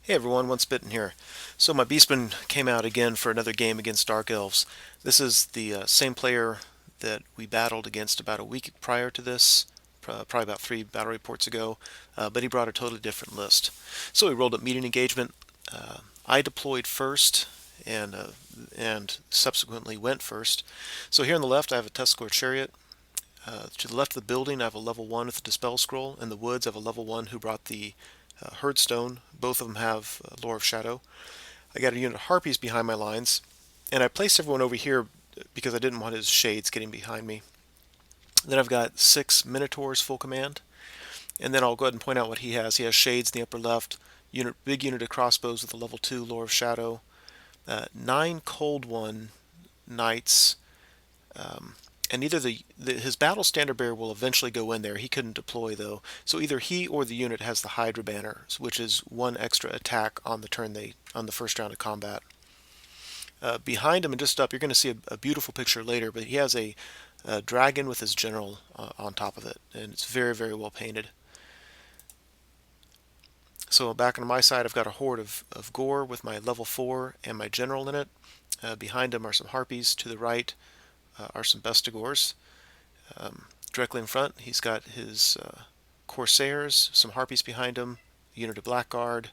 Hey everyone, One Spittin' here. So my Beastmen came out again for another game against Dark Elves. This is the same player that we battled against about a week prior to this, probably about 3 battle reports ago, but he brought a totally different list. So we rolled up meeting engagement. I deployed first and subsequently went first. So here on the left I have a Tuscarora chariot. To the left of the building I have a level 1 with the Dispel Scroll. In the woods I have a level 1 who brought the Herdstone. Both of them have Lore of Shadow. I got a unit of Harpies behind my lines, and I placed everyone over here because I didn't want his shades getting behind me. Then I've got 6 Minotaurs full command, and then I'll go ahead and point out what he has. He has shades in the upper left, big unit of crossbows with a level 2 Lore of Shadow, 9 Cold One Knights, and either his battle standard bearer will eventually go in there. He couldn't deploy though, so either he or the unit has the Hydra banner, which is 1 extra attack on the first round of combat. Behind him and just up, you're going to see a beautiful picture later, but he has a dragon with his general on top of it, and it's very, very well painted. So back on my side, I've got a horde of gore with my level 4 and my general in it. Behind him are some Harpies. To the right are some Bestigors. Directly in front, he's got his Corsairs, some Harpies behind him, a unit of Blackguard,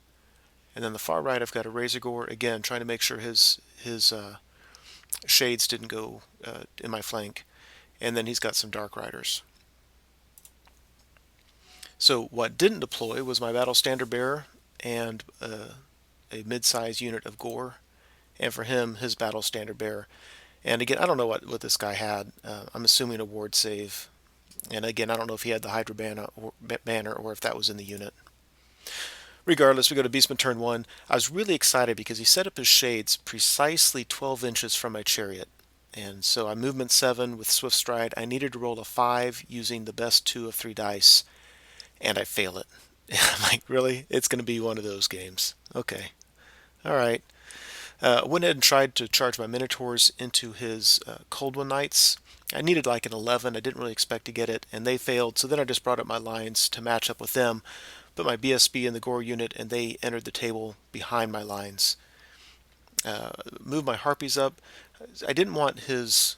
and then the far right, I've got a Razor Gore, again, trying to make sure his shades didn't go in my flank, and then he's got some Dark Riders. So what didn't deploy was my Battle Standard Bearer and a mid-sized unit of Gore, and for him, his Battle Standard Bearer. And again, I don't know what this guy had. I'm assuming a ward save. And again, I don't know if he had the Hydra banner or if that was in the unit. Regardless, we go to Beastman turn 1. I was really excited because he set up his shades precisely 12 inches from my chariot. And so I movement 7 with Swift Stride. I needed to roll a 5 using the best 2 of 3 dice, and I fail it. I'm like, really? It's going to be one of those games. Okay. All right. Went ahead and tried to charge my Minotaurs into his Cold One Knights. I needed like an 11. I didn't really expect to get it, and they failed. So then I just brought up my lines to match up with them. Put my BSB in the Gore unit, and they entered the table behind my lines. Moved my Harpies up. I didn't want his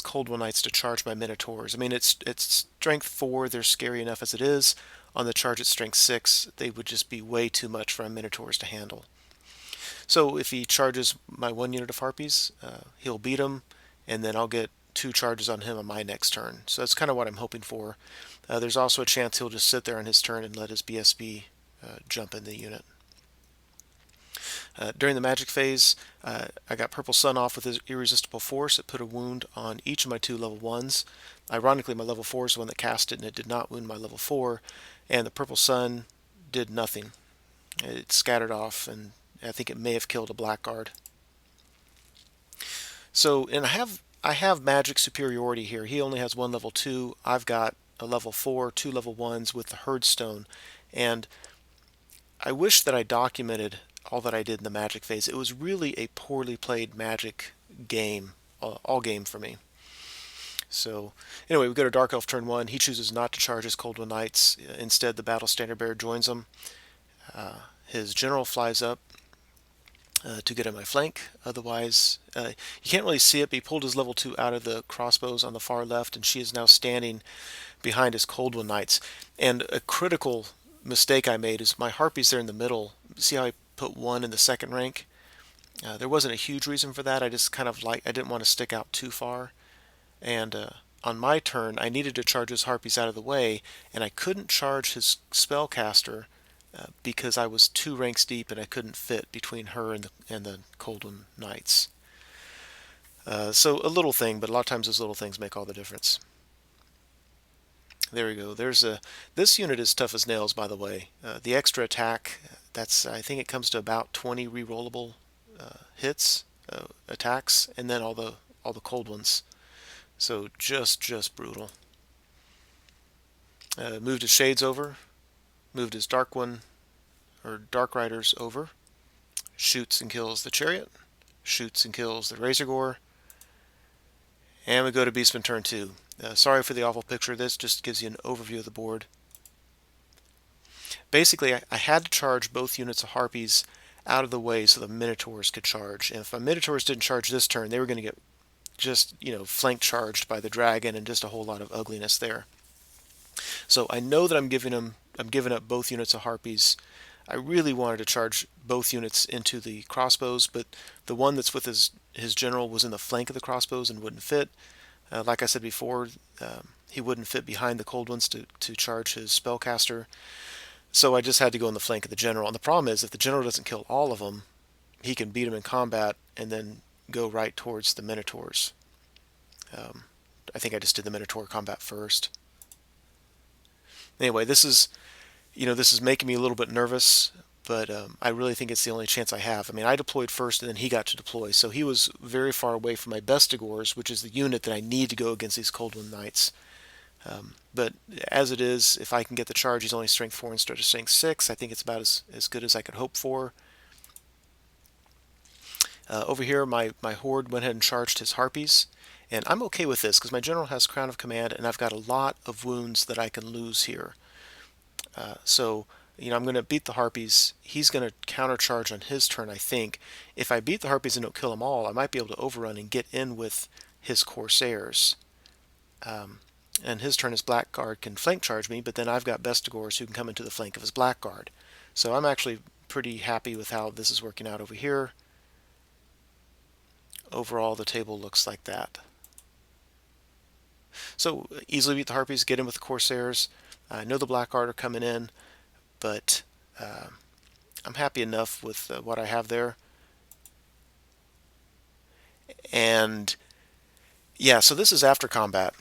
Cold One Knights to charge my Minotaurs. I mean, it's strength 4. They're scary enough as it is. On the charge at strength 6, they would just be way too much for my Minotaurs to handle. So if he charges my 1 unit of Harpies, he'll beat him, and then I'll get 2 charges on him on my next turn. So that's kind of what I'm hoping for. There's also a chance he'll just sit there on his turn and let his BSB jump in the unit. During the magic phase, I got Purple Sun off with his Irresistible Force. It put a wound on each of my 2 level 1s. Ironically, my level 4 is the one that cast it, and it did not wound my level 4. And the Purple Sun did nothing. It scattered off, and I think it may have killed a Blackguard. So, and I have magic superiority here. He only has 1 level 2. I've got a level 4, 2 level 1s with the Herdstone. And I wish that I documented all that I did in the magic phase. It was really a poorly played magic game, all game for me. So anyway, we go to Dark Elf turn 1. He chooses not to charge his Cold One Knights. Instead, the Battle Standard Bearer joins him. His general flies up to get on my flank. Otherwise, you can't really see it, but he pulled his level 2 out of the crossbows on the far left, and she is now standing behind his Cold One Knights. And a critical mistake I made is my Harpies there in the middle. See how I put 1 in the second rank? There wasn't a huge reason for that. I just kind of I didn't want to stick out too far. And on my turn, I needed to charge his Harpies out of the way, and I couldn't charge his spellcaster because I was 2 ranks deep and I couldn't fit between her and the Cold One Knights. So a little thing, but a lot of times those little things make all the difference. There we go. This unit is tough as nails, by the way. The extra attack, I think it comes to about 20 rerollable hits, attacks, and then all the cold ones. So just brutal. Moved his Shades over. Moved his Dark Riders over. Shoots and kills the Chariot. Shoots and kills the Razor Gore. And we go to Beastman turn 2. Sorry for the awful picture. This just gives you an overview of the board. basically I had to charge both units of Harpies out of the way so the Minotaurs could charge. And if my Minotaurs didn't charge this turn, they were going to get just, flank charged by the dragon and just a whole lot of ugliness there. So I know that I'm giving up both units of Harpies. I really wanted to charge both units into the crossbows, but the one that's with his general was in the flank of the crossbows and wouldn't fit. Like I said before, he wouldn't fit behind the cold ones to charge his spellcaster. So I just had to go in the flank of the general. And the problem is, if the general doesn't kill all of them, he can beat them in combat and then go right towards the Minotaurs. I think I just did the Minotaur combat first. Anyway, this is making me a little bit nervous, but I really think it's the only chance I have. I mean, I deployed first, and then he got to deploy, so he was very far away from my Bestigors, which is the unit that I need to go against these Coldwind Knights. But as it is, if I can get the charge, he's only strength 4 instead of strength 6. I think it's about as good as I could hope for. Over here, my horde went ahead and charged his Harpies, and I'm okay with this because my general has Crown of Command, and I've got a lot of wounds that I can lose here. So I'm going to beat the Harpies. He's going to countercharge on his turn, I think. If I beat the Harpies and don't kill them all, I might be able to overrun and get in with his Corsairs. And his turn, his Blackguard can flank charge me, but then I've got Bestigors who can come into the flank of his Blackguard. So I'm actually pretty happy with how this is working out over here. Overall, the table looks like that. So easily beat the Harpies, get in with the Corsairs. I know the Blackguard are coming in, but I'm happy enough with what I have there. And yeah, so this is after combat.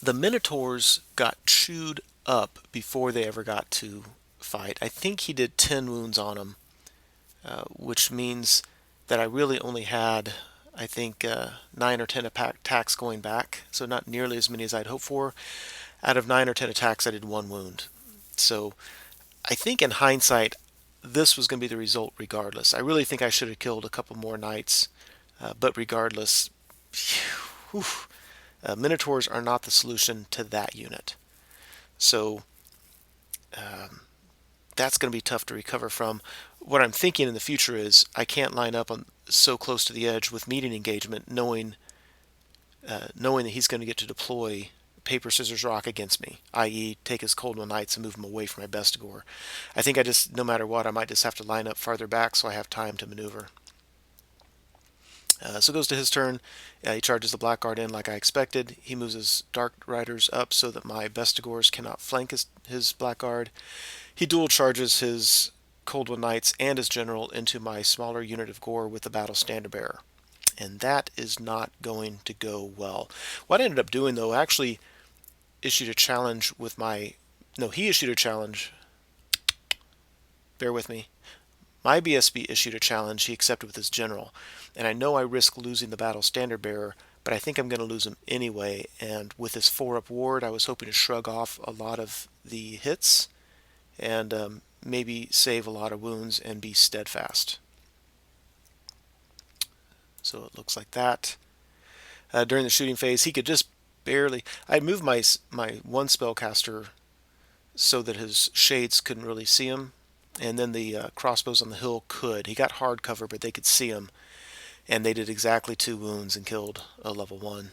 The Minotaurs got chewed up before they ever got to fight. I think he did 10 wounds on them, which means that I really only had, I think, 9 or 10 attacks going back, so not nearly as many as I'd hoped for. Out of 9 or 10 attacks, I did 1 wound. So I think in hindsight, this was going to be the result regardless. I really think I should have killed a couple more knights, but regardless, Minotaurs are not the solution to that unit. So that's going to be tough to recover from. What I'm thinking in the future is I can't line up on so close to the edge with meeting engagement, knowing that he's going to get to deploy paper, scissors, rock against me, i.e. take his Coldwind Knights and move them away from my Bestigor. I think no matter what, I might just have to line up farther back so I have time to maneuver. So it goes to his turn. He charges the Blackguard in like I expected. He moves his Dark Riders up so that my Bestigors cannot flank his Blackguard. He dual charges his Coldwind Knights and his General into my smaller unit of Gore with the Battle Standard Bearer. And that is not going to go well. What I ended up doing, though, actually issued a challenge with my... No, he issued a challenge. Bear with me. My BSB issued a challenge he accepted with his general. And I know I risk losing the Battle Standard Bearer, but I think I'm going to lose him anyway. And with his 4-up ward, I was hoping to shrug off a lot of the hits and maybe save a lot of wounds and be steadfast. So it looks like that. During the shooting phase, he could just barely... I moved my one spellcaster so that his shades couldn't really see him, and then the crossbows on the hill could. He got hard cover, but they could see him, and they did exactly 2 wounds and killed a level 1.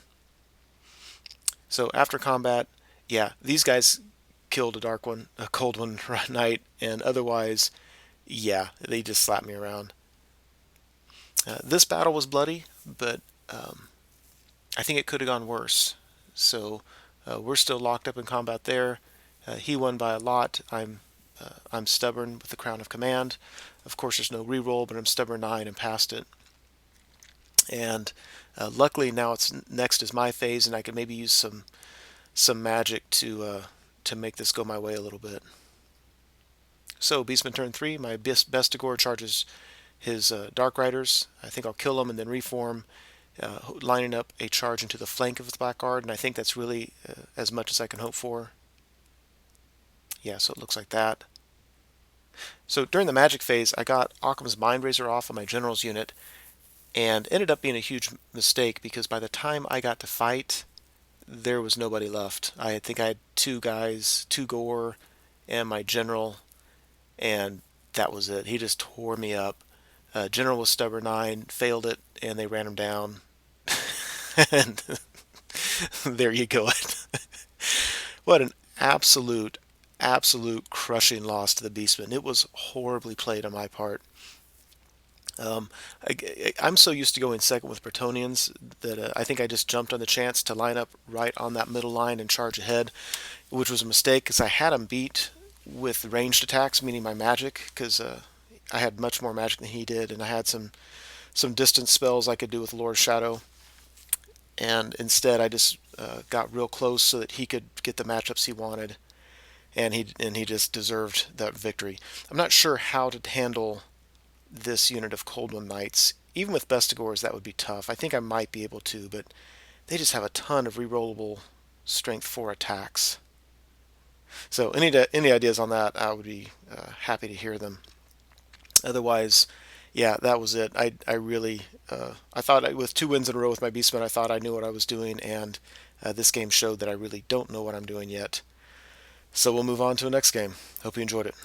So after combat, yeah, these guys killed a Coldwind Knight, and otherwise, yeah, they just slapped me around. This battle was bloody, but I think it could have gone worse. So we're still locked up in combat there. He won by a lot. I'm stubborn with the Crown of Command. Of course, there's no reroll, but I'm stubborn 9 and passed it. And luckily now next is my phase, and I can maybe use some magic to make this go my way a little bit. So Beastman turn 3, my Bestigor charges his Dark Riders. I think I'll kill them and then reform, lining up a charge into the flank of the Blackguard, and I think that's really as much as I can hope for. Yeah, so it looks like that. So during the magic phase, I got Occam's Mindrazor off on my general's unit, and ended up being a huge mistake because by the time I got to fight, there was nobody left. I think I had 2 guys, 2 Gore, and my general and that was it. He just tore me up. General was stubborn 9, failed it, and they ran him down. And there you go. What an absolute crushing loss to the Beastmen. It was horribly played on my part. Um, I'm so used to going second with Bretonnians that I think I just jumped on the chance to line up right on that middle line and charge ahead, which was a mistake because I had him beat with ranged attacks, meaning my magic, because I had much more magic than he did, and I had some distance spells I could do with Lord's Shadow. And instead, I just got real close so that he could get the matchups he wanted, and he just deserved that victory. I'm not sure how to handle this unit of Coldwind Knights. Even with Bestigors, that would be tough. I think I might be able to, but they just have a ton of rerollable strength 4 attacks. So any ideas on that, I would be happy to hear them. Otherwise, yeah, that was it. I really I thought with 2 wins in a row with my Beastmen, I thought I knew what I was doing, and this game showed that I really don't know what I'm doing yet. So we'll move on to the next game. Hope you enjoyed it.